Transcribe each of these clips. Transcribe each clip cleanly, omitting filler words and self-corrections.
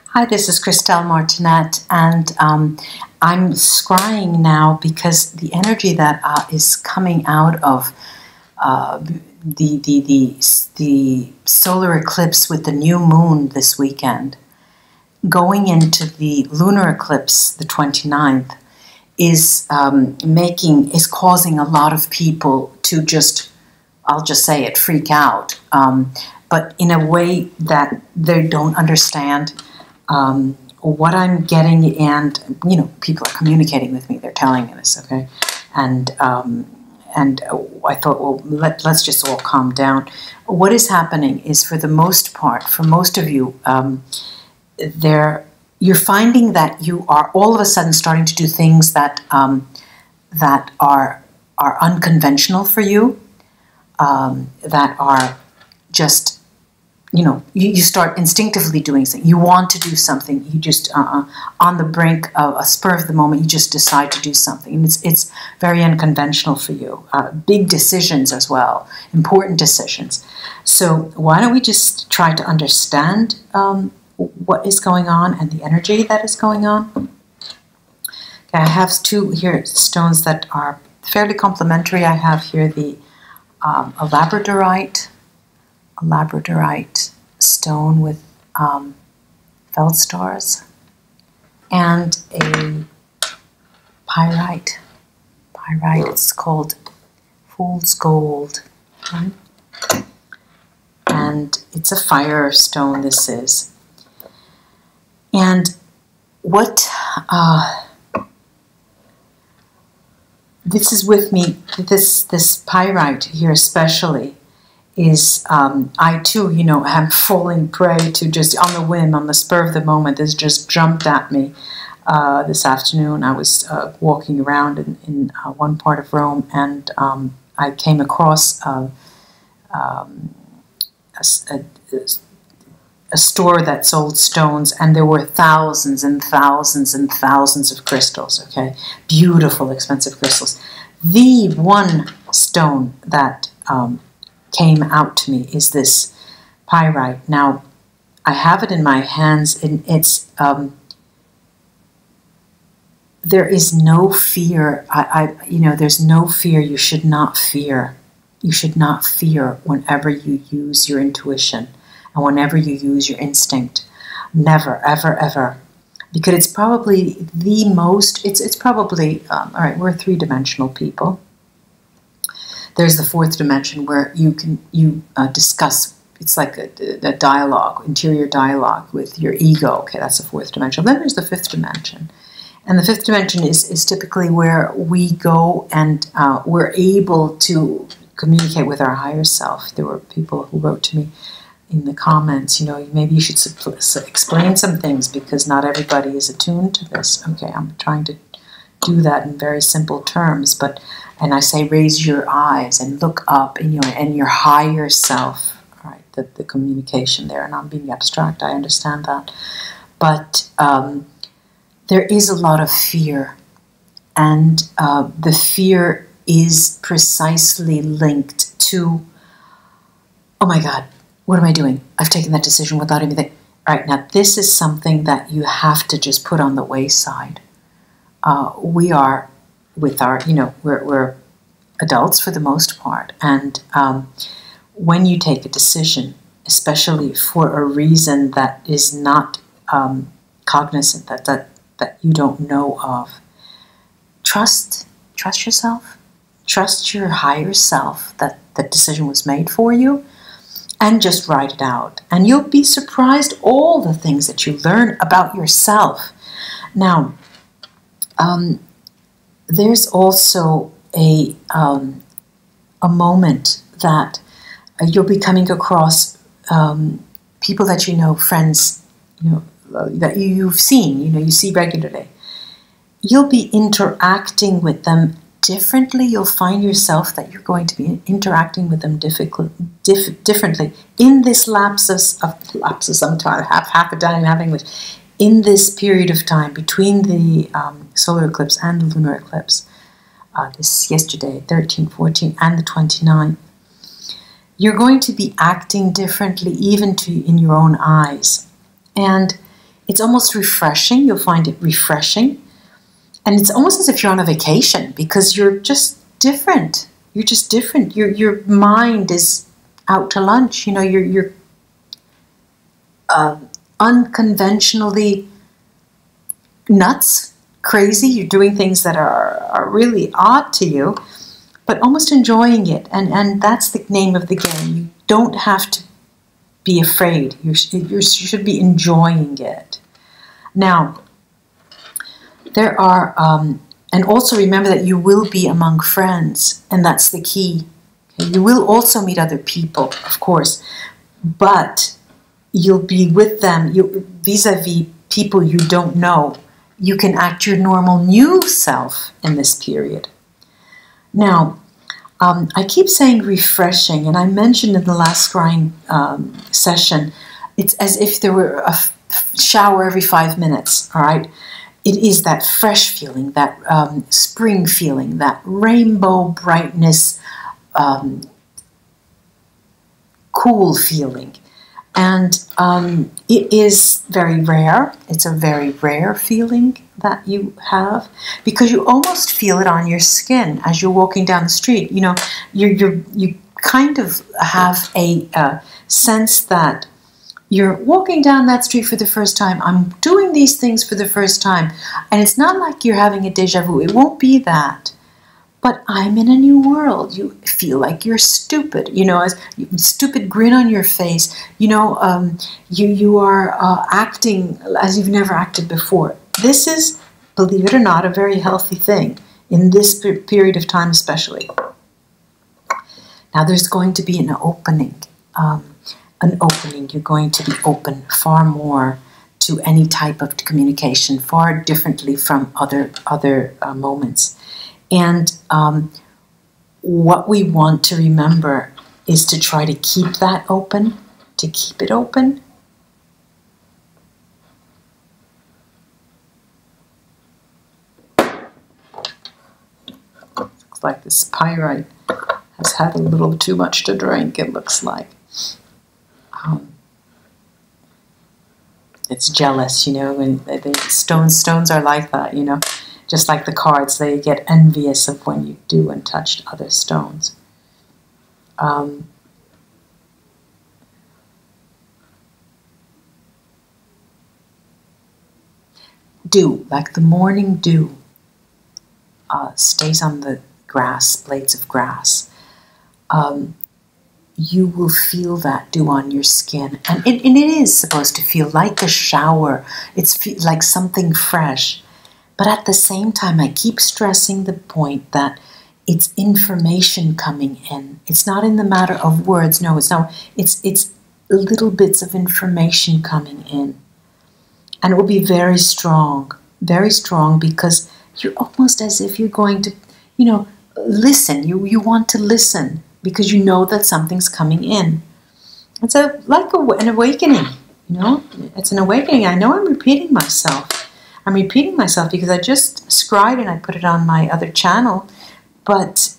Hi, this is Christelle Martinet, and I'm scrying now because the energy that is coming out of the solar eclipse with the new moon this weekend, going into the lunar eclipse, the 29th, is causing a lot of people to I'll just say it, freak out, but in a way that they don't understand what I'm getting, and people are communicating with me. They're telling me this, okay, and I thought, well, let's just all calm down. What is happening is, for the most part, for most of you, you're finding that you are all of a sudden starting to do things that are unconventional for you, that are just, you start instinctively doing something. You want to do something. You just, on the brink of a spur of the moment, you just decide to do something. And it's very unconventional for you. Big decisions as well, important decisions. So why don't we just try to understand what is going on and the energy that is going on? Okay, I have two here stones that are fairly complementary. I have here a labradorite stone with feldstars, and a pyrite. It's called Fool's Gold, right? And it's a fire stone, this is. And what this is with me, this pyrite here especially, is I too, am falling prey to, just on the whim, on the spur of the moment. This just jumped at me this afternoon. I was walking around in one part of Rome, and I came across a store that sold stones, and there were thousands and thousands and thousands of crystals, okay? Beautiful, expensive crystals. The one stone that came out to me is this pyrite. Now, I have it in my hands, and it's there is no fear. There's no fear. You should not fear. You should not fear whenever you use your intuition and whenever you use your instinct. Never, ever, ever. Because it's probably the most, it's probably, all right, we're three-dimensional people. There's the fourth dimension where you discuss, it's like a dialogue, interior dialogue with your ego. Okay, that's the fourth dimension. Then there's the fifth dimension. And the fifth dimension is typically where we go and we're able to communicate with our higher self. There were people who wrote to me in the comments, maybe you should explain some things because not everybody is attuned to this. Okay, I'm trying to do that in very simple terms, and I say raise your eyes and look up in your higher self. All right, the communication there, and I'm being abstract, I understand that. But there is a lot of fear, and the fear is precisely linked to, oh my God, what am I doing? I've taken that decision without anything. All right, now this is something that you have to just put on the wayside. We are with our, we're adults for the most part, and when you take a decision, especially for a reason that is not cognizant, that you don't know of, trust yourself, trust your higher self that that decision was made for you, and just write it out. And you'll be surprised all the things that you learn about yourself. Now, there's also a moment that you'll be coming across people that friends, that you've seen, you see regularly. You'll be interacting with them differently. You'll find yourself that you're going to be interacting with them differently in this lapses. I'm trying to have half a time having English. In this period of time between the solar eclipse and the lunar eclipse, this yesterday, 13, 14, and the 29th, you're going to be acting differently, even in your own eyes. And It's almost refreshing. You'll find it refreshing. And it's almost as if you're on a vacation because you're just different. You're just different. Your mind is out to lunch. You know, you're unconventionally nuts, crazy. You're doing things that are really odd to you, but almost enjoying it. And that's the name of the game. You don't have to be afraid. You should be enjoying it. Now, there are, and also remember that you will be among friends, and that's the key. Okay? You will also meet other people, of course, but you'll be with them vis-a-vis people you don't know. You can act your normal new self in this period. Now, I keep saying refreshing, and I mentioned in the last scrying session, it's as if there were a shower every 5 minutes, all right? It is that fresh feeling, that spring feeling, that rainbow brightness, cool feeling. And it is very rare. It's a very rare feeling that you have because you almost feel it on your skin as you're walking down the street. You know, you kind of have a sense that you're walking down that street for the first time. I'm doing these things for the first time. And it's not like you're having a deja vu. It won't be that. But I'm in a new world. You feel like you're stupid, you know, as stupid grin on your face. You know, you are acting as you've never acted before. This is, believe it or not, a very healthy thing in this period of time especially. Now there's going to be an opening. You're going to be open far more to any type of communication, far differently from other moments. And what we want to remember is to try to keep that open, to keep it open. Looks like this pyrite has had a little too much to drink, it looks like. It's jealous, you know, and stones are like that, you know. Just like the cards, they get envious of when you do and touch other stones. Dew, like the morning dew, stays on the grass, blades of grass. You will feel that dew on your skin. And it is supposed to feel like a shower. It's like something fresh. But at the same time, I keep stressing the point that it's information coming in. It's not in the matter of words. No, it's not. It's little bits of information coming in. And it will be very strong because you're almost as if you're going to, you know, listen. You want to listen because you know that something's coming in. It's like an awakening, you know. It's an awakening. I know I'm repeating myself. I'm repeating myself because I just scried and I put it on my other channel. But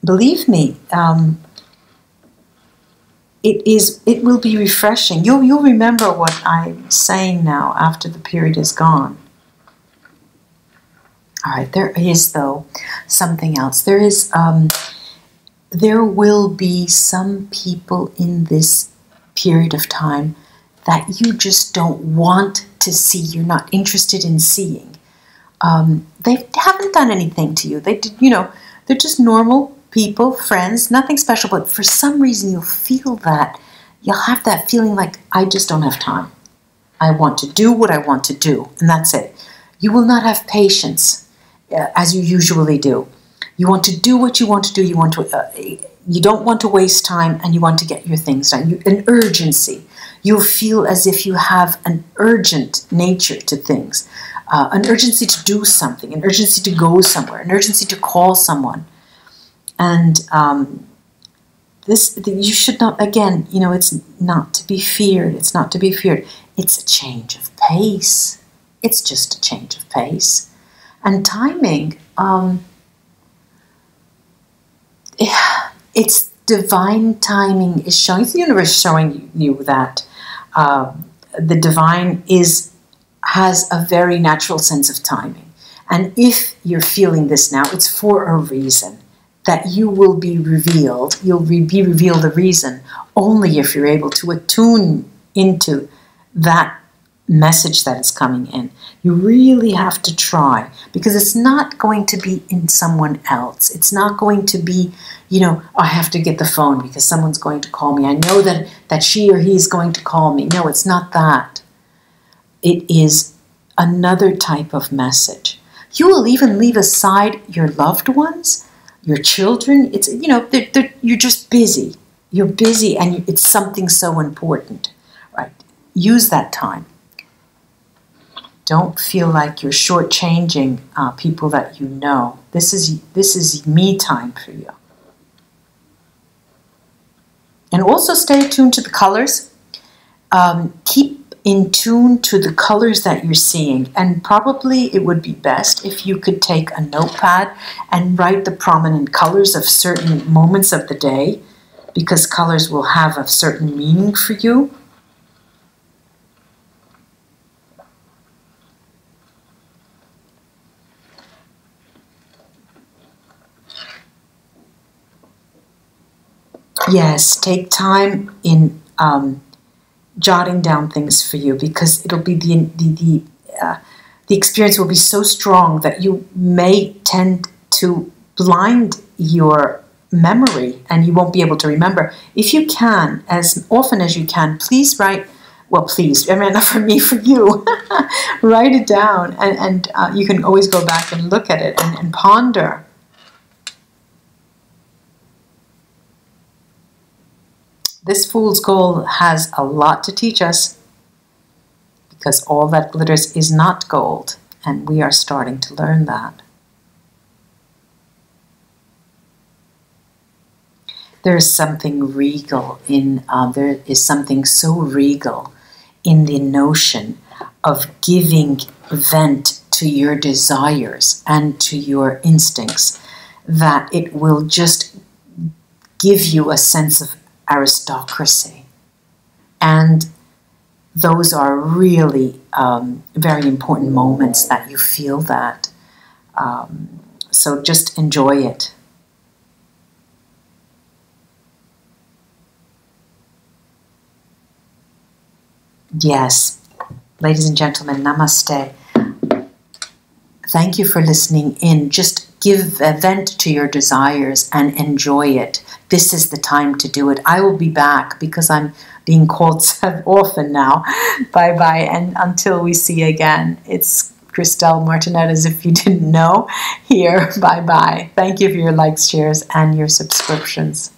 believe me, it will be refreshing. You'll remember what I'm saying now after the period is gone. All right, there is, though, something else. There will be some people in this period of time that you just don't want to see. You're not interested in seeing. They haven't done anything to you. They did, you know, they're just normal people, friends, nothing special. But for some reason, you'll feel that. You'll have that feeling like, I just don't have time. I want to do what I want to do, and that's it. You will not have patience as you usually do. You want to do what you want to do. You don't want to waste time, and you want to get your things done. An urgency. You'll feel as if you have an urgent nature to things, an urgency to do something, an urgency to go somewhere, an urgency to call someone. And you should not, again, you know, it's not to be feared. It's not to be feared. It's a change of pace. It's just a change of pace. And timing, it's divine timing is showing, the universe showing you that the divine has a very natural sense of timing. And if you're feeling this now, it's for a reason, that you will be revealed. You'll be revealed the reason only if you're able to attune into that message that is coming in. You really have to try, because it's not going to be in someone else. It's not going to be, I have to get the phone because someone's going to call me. I know that she or he is going to call me. No, it's not that. It is another type of message. You will even leave aside your loved ones, your children. It's, you're just busy. You're busy, and it's something so important, right? Use that time. Don't feel like you're shortchanging people that you know. This is me time for you. And also stay attuned to the colors. Keep in tune to the colors that you're seeing. And probably it would be best if you could take a notepad and write the prominent colors of certain moments of the day, because colors will have a certain meaning for you. Yes, take time in jotting down things for you, because it'll be the experience will be so strong that you may tend to blind your memory and you won't be able to remember. If you can, as often as you can, please write. Well, please, I mean, not for me, for you. Write it down, and you can always go back and look at it and ponder. This fool's gold has a lot to teach us, because all that glitters is not gold, and we are starting to learn that. There is something regal there is something so regal in the notion of giving vent to your desires and to your instincts, that it will just give you a sense of aristocracy. And those are really very important moments that you feel that. So just enjoy it. Yes, ladies and gentlemen, namaste. Thank you for listening in. Just give a vent to your desires and enjoy it. This is the time to do it. I will be back because I'm being called so often now. Bye-bye, and until we see again, it's Christelle Martinet, as if you didn't know, here. Bye-bye. Thank you for your likes, shares, and your subscriptions.